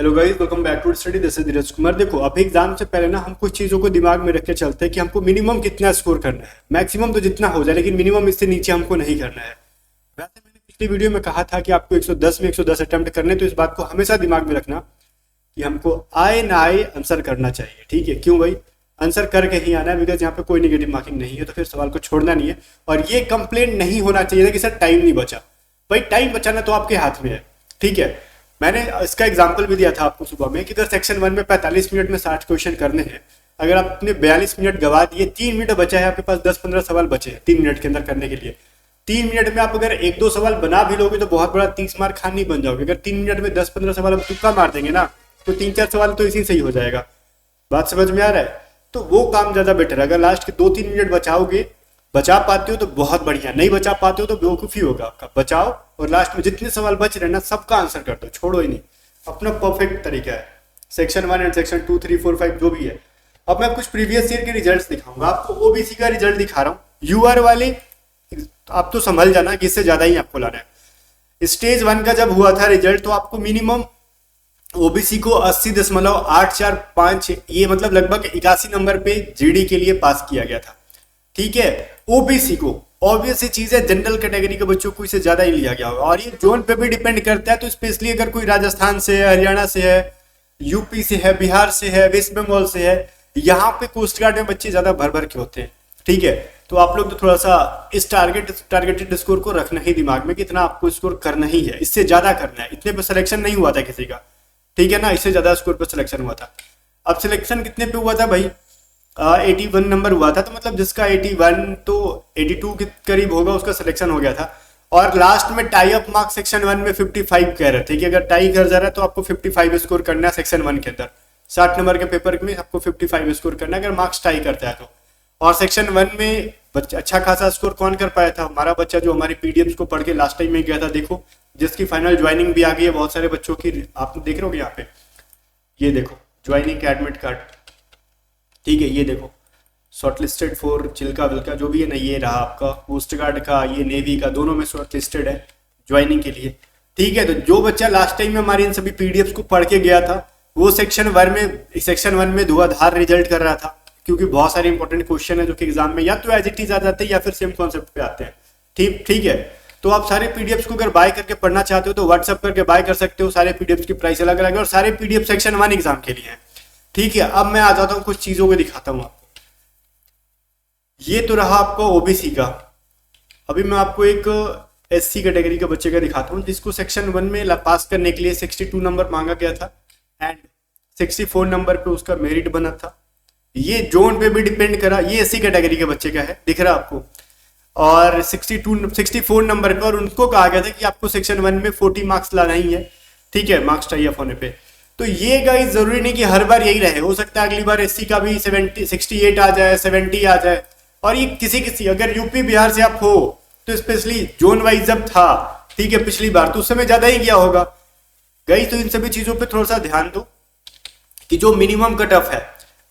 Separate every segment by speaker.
Speaker 1: Hello guys, welcome back to study. This is Dheeraj Kumar. देखो, अभी exam से पहले ना हम कुछ चीज़ों को दिमाग में रख के चलते हैं कि हमको मिनिमम कितना स्कोर करना है। मैक्सिमम तो जितना हो जाए, लेकिन मिनिमम इससे नीचे हमको नहीं करना है। वैसे मैंने पिछली वीडियो में कहा था कि आपको 110 में 110 अटेम्प्ट करने, तो इस बात को हमेशा दिमाग में रखना कि हमको आए ना आए आंसर करना चाहिए। ठीक है, क्यों भाई? आंसर करके ही आना है, बिकॉज यहाँ पे कोई नेगेटिव मार्किंग नहीं है, तो फिर सवाल को छोड़ना नहीं है। और ये कंप्लेंट नहीं होना चाहिए था कि सर टाइम नहीं बचा। भाई टाइम बचाना तो आपके हाथ में है। ठीक है, मैंने इसका एग्जांपल भी दिया था आपको सुबह में कि अगर सेक्शन 1 में 45 मिनट में 60 क्वेश्चन करने हैं, अगर आपने 42 मिनट गवा दिए, 3 मिनट बचा है आपके पास, 10-15 सवाल बचे हैं 3 मिनट के अंदर करने के लिए। 3 मिनट में आप अगर 1-2 सवाल बना भी लोगे तो बहुत बड़ा 30 मार्क खान नहीं बन जाओगे। अगर 3 मिनट में 10-15 सवाल हम तुक्का मार देंगे ना, तो 3-4 सवाल तो इसी से ही हो जाएगा। बात समझ में आ रहा है? तो वो काम ज्यादा बेटर है। अगर लास्ट के 2-3 मिनट बचाओगे, बचा पाते हो तो बहुत बढ़िया, नहीं बचा पाते हो तो बेवकूफी होगा आपका। बचाओ और लास्ट में जितने सवाल बच रहे हैं ना, सबका आंसर कर दो, छोड़ो ही नहीं। अपना परफेक्ट तरीका है। सेक्शन 1 एंड सेक्शन 2, 3, 4, 5 जो भी है। अब मैं कुछ प्रीवियस ईयर के रिजल्ट्स दिखाऊंगा आपको। ओबीसी का रिजल्ट दिखा रहा हूँ। यूआर वाले आप तो संभल जाना कि इससे ज्यादा ही आपको लाना है। स्टेज 1 का जब हुआ था रिजल्ट, तो आपको मिनिमम ओबीसी को 80.845, ये मतलब लगभग 81 नंबर पे जीडी के लिए पास किया गया था। ठीक है, ओबीसी को। ऑब्वियस चीज है, जनरल कैटेगरी के बच्चों को इससे ज्यादा ही लिया गया होगा। और ये जोन पे भी डिपेंड करता है, तो स्पेशली अगर कोई राजस्थान से है, हरियाणा से है, यूपी से है, बिहार से है, वेस्ट बंगाल से है, यहाँ पे कोस्ट गार्ड में बच्चे ज्यादा भर भर के होते हैं। ठीक है, तो आप लोग तो थोड़ा सा इस टारगेटेड स्कोर को रखना ही दिमाग में कि इतना आपको स्कोर करना ही है, इससे ज्यादा करना है। इतने पे सिलेक्शन नहीं हुआ था किसी का, ठीक है ना, इससे ज्यादा स्कोर पे सिलेक्शन हुआ था। अब सिलेक्शन कितने पे हुआ था भाई? 81 नंबर हुआ था, तो मतलब जिसका 81 तो 82 के करीब होगा, उसका सिलेक्शन हो गया था। और लास्ट में टाई अप मार्क्स सेक्शन 1 में 55 कह रहे थे कि अगर टाई कर जा रहा है तो आपको 55 स्कोर करना है सेक्शन 1 के अंदर। 60 नंबर के पेपर में आपको 55 स्कोर करना है अगर मार्क्स टाई करता है तो। और सेक्शन 1 में अच्छा खासा स्कोर कौन कर पाया था? हमारा बच्चा जो हमारी पीडीएफ को पढ़ के लास्ट टाइम में गया था, देखो, जिसकी फाइनल ज्वाइनिंग भी आ गई है बहुत सारे बच्चों की। आप देख रहे हो यहाँ पे, ये देखो ज्वाइनिंग का एडमिट कार्ड। ठीक है, ये देखो शॉर्टलिस्टेड फॉर चिल्का विल्का जो भी है ना, ये रहा आपका कोस्ट गार्ड का, ये नेवी का, दोनों में शॉर्टलिस्टेड है ज्वाइनिंग के लिए। ठीक है, तो जो बच्चा लास्ट टाइम में हमारी इन सभी पीडीएफ को पढ़ के गया था, वो सेक्शन 1 में धुआंधार रिजल्ट कर रहा था, क्योंकि बहुत सारे इंपॉर्टेंट क्वेश्चन है जो कि एग्जाम में या तो एज इट इज आ जाते हैं या फिर सेम कॉन्सेप्ट पे आते हैं। ठीक है, तो आप सारे पीडीएफ को अगर बाय करके पढ़ना चाहते हो तो व्हाट्सएप करके बाय कर सकते हो। सारे पीडीएफ की प्राइस अलग अलग है और सारे पीडीएफ सेक्शन 1 एग्जाम के लिए है। ठीक है, अब मैं आ जाता हूँ कुछ चीजों को दिखाता हूँ आपको। ये तो रहा आपको ओबीसी का। अभी मैं आपको एक एससी कैटेगरी के बच्चे का दिखाता हूँ, जिसको सेक्शन 1 में पास करने के लिए 62 नंबर मांगा गया था एंड 64 नंबर पे उसका मेरिट बना था। ये जोन पे भी डिपेंड करा, ये एससी कैटेगरी के बच्चे का है, दिख रहा आपको। और 64 नंबर पे, और उनको कहा गया था कि आपको सेक्शन 1 में 40 मार्क्स लाना ही है। ठीक है, मार्क्स टाई अप होने पे। तो ये गाइस जरूरी नहीं कि हर बार यही रहे, हो सकता है अगली बार एससी का भी 68 आ जाए, 70 आ जाए। और ये किसी अगर यूपी बिहार से आप हो तो स्पेशली जोन वाइज जब था, ठीक है, पिछली बार तो उस समय ज्यादा ही गया होगा गाइस। तो इन सभी चीजों पे थोड़ा सा ध्यान दो कि जो मिनिमम कट ऑफ है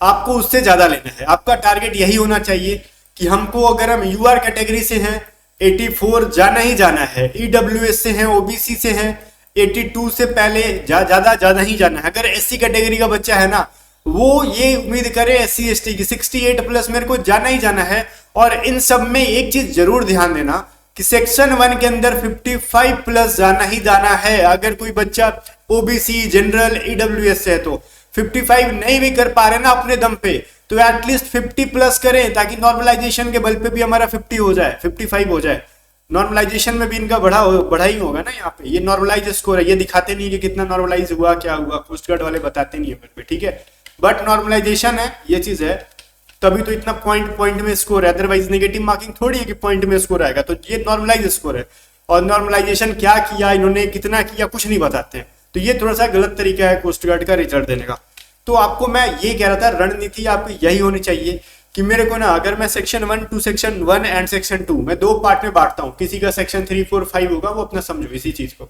Speaker 1: आपको उससे ज्यादा लेना है। आपका टारगेट यही होना चाहिए कि हमको, अगर हम यूआर कैटेगरी से हैं, 84 जाना ही जाना है। ईडब्ल्यूएस से हैं, ओबीसी से हैं, 82 से पहले ज्यादा ही जाना है। अगर एससी कैटेगरी का बच्चा है ना, वो ये उम्मीद करे एससी एसटी की 68 प्लस मेरे को जाना ही जाना है। और इन सब में एक चीज जरूर ध्यान देना कि सेक्शन 1 के अंदर 55 प्लस जाना ही जाना है। अगर कोई बच्चा ओबीसी, जनरल, ईडब्ल्यूएस से है तो 55 नहीं भी कर पा रहे ना अपने दम पे, तो एटलीस्ट 50 प्लस करें, ताकि नॉर्मलाइजेशन के बल पे भी हमारा 50 हो जाए, 55 हो जाए। नॉर्मलाइजेशन में भी इनका बढ़ा ही होगा ना। यहाँ पे ये नॉर्मलाइज स्कोर है, ये दिखाते नहीं है कि कितना नॉर्मलाइज हुआ, क्या हुआ, कोस्ट गार्ड वाले बताते नहीं है। ठीक है, बट नॉर्मलाइजेशन है, ये चीज है, तभी तो इतना पॉइंट में स्कोर है। अदरवाइज नेगेटिव मार्किंग थोड़ी है कि पॉइंट में स्कोर आएगा। तो ये नॉर्मलाइज स्कोर है, और नॉर्मलाइजेशन क्या किया इन्होंने, कितना किया, कुछ नहीं बताते हैं। तो ये थोड़ा सा गलत तरीका है कोस्ट गार्ड का रिजल्ट देने का। तो आपको मैं ये कह रहा था, रणनीति आपकी यही होनी चाहिए कि मेरे को ना, अगर मैं section 1 to section 1 and section 2 मैं 2 पार्ट में बांटता हूँ, किसी का सेक्शन 3, 4, 5 होगा, वो अपना समझो इसी चीज को,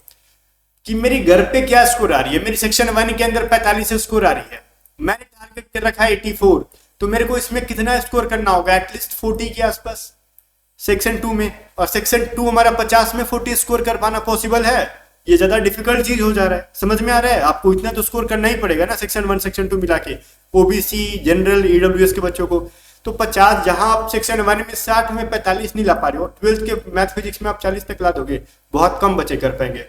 Speaker 1: कि मेरी घर पे क्या स्कोर आ रही है। मेरी सेक्शन 1 के अंदर 45 स्कोर आ रही है, मैंने टारगेट कर रखा है 84, तो मेरे को इसमें कितना स्कोर करना होगा? एटलीस्ट 40 के आसपास सेक्शन 2 में। और सेक्शन 2 हमारा 50 में 40 स्कोर कर पाना पॉसिबल है? ये ज्यादा डिफिकल्ट चीज हो जा रहा है। समझ में आ रहा है? आपको इतना तो स्कोर करना ही पड़ेगा ना सेक्शन 1 सेक्शन 2 मिला के, ओबीसी जनरल ईडब्ल्यूएस के बच्चों को। तो 50, जहां आप सेक्शन 1 में 60 में 45 नहीं ला पा रहे हो, 12th के मैथ फिजिक्स में आप 40 तक ला दोगे, बहुत कम बच्चे कर पाएंगे।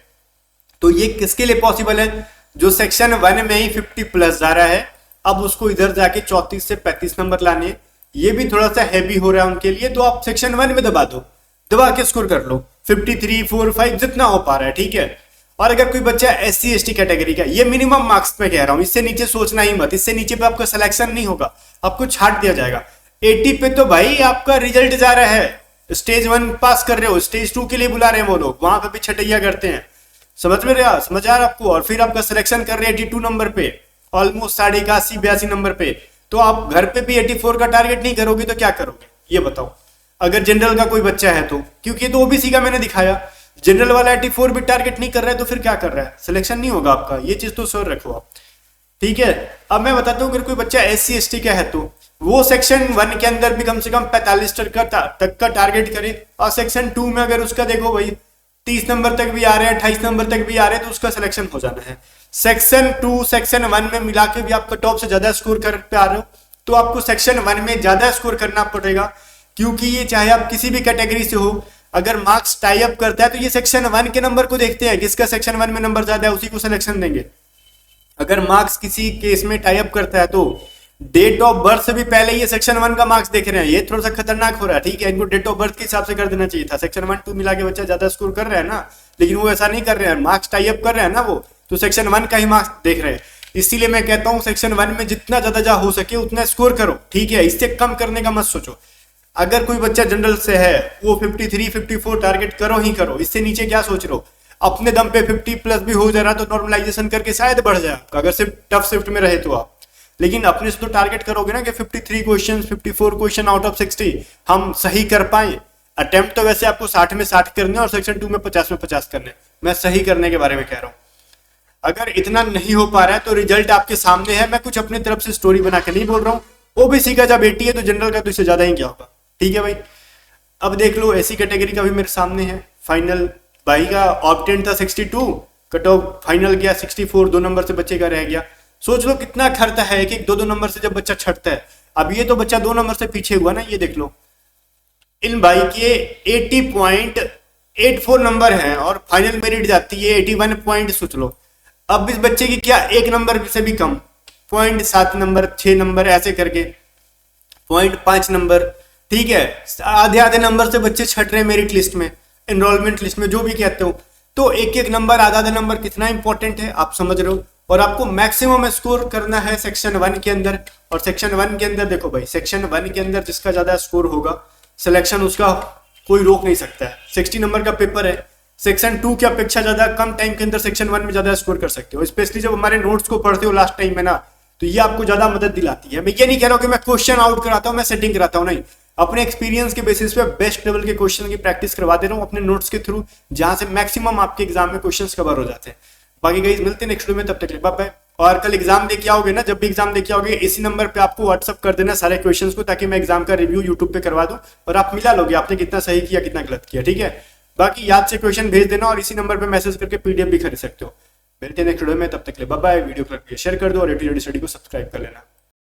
Speaker 1: तो ये किसके लिए पॉसिबल है? जो सेक्शन 1 में ही 50 प्लस जा रहा है, अब उसको इधर जाके 34 से 35 नंबर लाने हैं, ये भी थोड़ा सा हैवी हो रहा है उनके लिए। तो आप सेक्शन 1 में दबा दो, दबा के स्कोर कर लो 53, 4, 5 जितना हो पा रहा है, ठीक है। और अगर कोई बच्चा SC ST कैटेगरी का, ये मिनिमम मार्क्स में कह रहा हूं, इससे नीचे सोचना ही मत, इससे नीचे पे आपका सिलेक्शन नहीं होगा, आपको छाट दिया जाएगा। 80 पे तो भाई आपका रिजल्ट जा रहा है, स्टेज 1 पास कर रहे हो, स्टेज 2 के लिए बुला रहे हैं वो लोग, वहां पे भी छटैया करते हैं। समझ में रहा? समझ आ रहा आपको? और फिर आपका सिलेक्शन कर रहे हैं 82 नंबर पे, ऑलमोस्ट 81, 82 नंबर पे। तो आप घर पे भी 84 का टारगेट नहीं करोगे तो क्या करोगे ये बताओ? अगर जनरल का कोई बच्चा है तो, क्योंकि तो ओबीसी का मैंने दिखाया, जनरल वाला 84 भी टारगेट नहीं कर रहा है तो फिर क्या कर रहा है? सिलेक्शन नहीं होगा आपका, ये चीज तो श्योर रखो आप, ठीक है। अब मैं बताता हूँ, अगर कोई बच्चा SC ST का है तो वो सेक्शन 1 के अंदर भी कम से कम 45 तक का टारगेट करे, और सेक्शन 2 में अगर उसका देखो भाई 30 नंबर तक भी आ रहे हैं, 28 नंबर तक भी आ रहे हैं, तो उसका सिलेक्शन हो जाना है। सेक्शन 2 सेक्शन 1 में मिला के भी आप टॉप से ज्यादा स्कोर कर पा रहे हो, तो आपको सेक्शन 1 में ज्यादा स्कोर करना पड़ेगा, क्योंकि ये चाहे आप किसी भी कैटेगरी से हो, अगर मार्क्स टाई अप करता है तो ये सेक्शन 1 के नंबर को देखते हैं, किसका सेक्शन 1 में नंबर ज्यादा है उसी को सिलेक्शन देंगे। अगर मार्क्स किसी केस में टाई अप करता है तो डेट ऑफ बर्थ से भी पहले ये सेक्शन 1 का मार्क्स देख रहे हैं, ये थोड़ा सा खतरनाक हो रहा है, ठीक है। इनको डेट ऑफ बर्थ के हिसाब से कर देना चाहिए था, सेक्शन 1 2 मिला के बच्चा ज्यादा स्कोर कर रहा है ना, लेकिन वो ऐसा नहीं कर रहे हैं, मार्क्स टाई अप कर रहे हैं ना वो, तो सेक्शन 1 का ही मार्क्स देख रहे हैं। इसीलिए मैं कहता हूं सेक्शन 1 में जितना ज्यादा हो सके उतना स्कोर करो, ठीक है, इससे कम करने का मत सोचो। अगर कोई बच्चा जनरल से है वो 53 54 टारगेट करो ही करो, इससे नीचे क्या सोच रहे हो? अपने दम पे 50 प्लस भी हो जा रहा तो नॉर्मलाइजेशन करके शायद बढ़ जाए आपका, अगर सिर्फ टफ शिफ्ट में रहे तो आप, लेकिन अपने से तो टारगेट करोगे ना कि 53 क्वेश्चन 54 क्वेश्चन आउट ऑफ 60 हम सही कर पाए। अटेम्प्ट तो वैसे आपको 60 में 60 करने और सेक्शन 2 में 50 करने, मैं सही करने के बारे में कह रहा हूं। अगर इतना नहीं हो पा रहा है तो रिजल्ट आपके सामने है, मैं कुछ अपनी तरफ से स्टोरी बना के नहीं बोल रहा हूँ। ओबीसी का जब 80 है तो जनरल का तो इससे ज्यादा ही क्या होगा, ठीक है भाई। अब देख लो SC कैटेगरी का भी मेरे सामने है, फाइनल भाई का ऑप्टेंट था 62, कट ऑफ फाइनल गया 64, 2 नंबर से बच्चे का रह गया। सोच लो कितना खर्चा है, एक 2 नंबर से जब बच्चा छटता है। अब ये तो बच्चा 2 नंबर से पीछे हुआ ना, ये देख लो इन भाई के 80.84 नंबर हैं और फाइनल मेरिट जाती है 81 पॉइंट, सोच लो। अब इस बच्चे की क्या 1 नंबर से भी कम, 0.7 नंबर 6 नंबर ऐसे करके 0.5 नंबर, ठीक है, आधे आधे नंबर से बच्चे छट रहे हैं मेरिट लिस्ट में, एनरोलमेंट लिस्ट में, जो भी कहते हो। तो एक एक नंबर आधा आधा नंबर कितना इंपॉर्टेंट है आप समझ रहे हो। और आपको मैक्सिमम स्कोर करना है सेक्शन 1 के अंदर, और सेक्शन 1 के अंदर देखो भाई, सेक्शन 1 के अंदर जिसका ज्यादा स्कोर होगा सिलेक्शन उसका कोई रोक नहीं सकता है। 60 नंबर का पेपर है, सेक्शन 2 की अपेक्षा ज्यादा कम टाइम के अंदर सेक्शन 1 में ज्यादा स्कोर कर सकते हो, स्पेशली जब हमारे नोट्स को पढ़ते हो लास्ट टाइम में ना, तो ये आपको ज्यादा मदद दिलाती है। मैं ये नहीं कह रहा हूं कि मैं क्वेश्चन आउट कराता हूं, मैं सेटिंग कराता हूं, नहीं, अपने एक्सपीरियंस के बेसिस पे बेस्ट लेवल के क्वेश्चन की प्रैक्टिस करवा दे रहा हूं अपने नोट्स के थ्रू, जहां से मैक्सिमम आपके एग्जाम में क्वेश्चंस कवर हो जाते हैं। बाकी गाइस मिलते हैं नेक्स्ट वीडियो में, तब तक के लिए बाय बाय। और कल एग्जाम देके आओगे ना, जब भी एग्जाम देके आओगे इसी नंबर पे आपको व्हाट्सअप कर देना सारे क्वेश्चंस को, ताकि मैं एग्जाम का रिव्यू यूट्यूब पे करवा दूं और आप मिला लोगे आपने कितना सही किया कितना गलत किया, ठीक है। बाकी याद से क्वेश्चन भेज देना और इसी नंबर पे मैसेज करके PDF भी खरीद सकते हो। मिलते हैं नेक्स्ट वीडियो में, तब तक के लिए बाय बाय। वीडियो को शेयर कर दो और रेडी स्टडी को सब्सक्राइब कर लेना।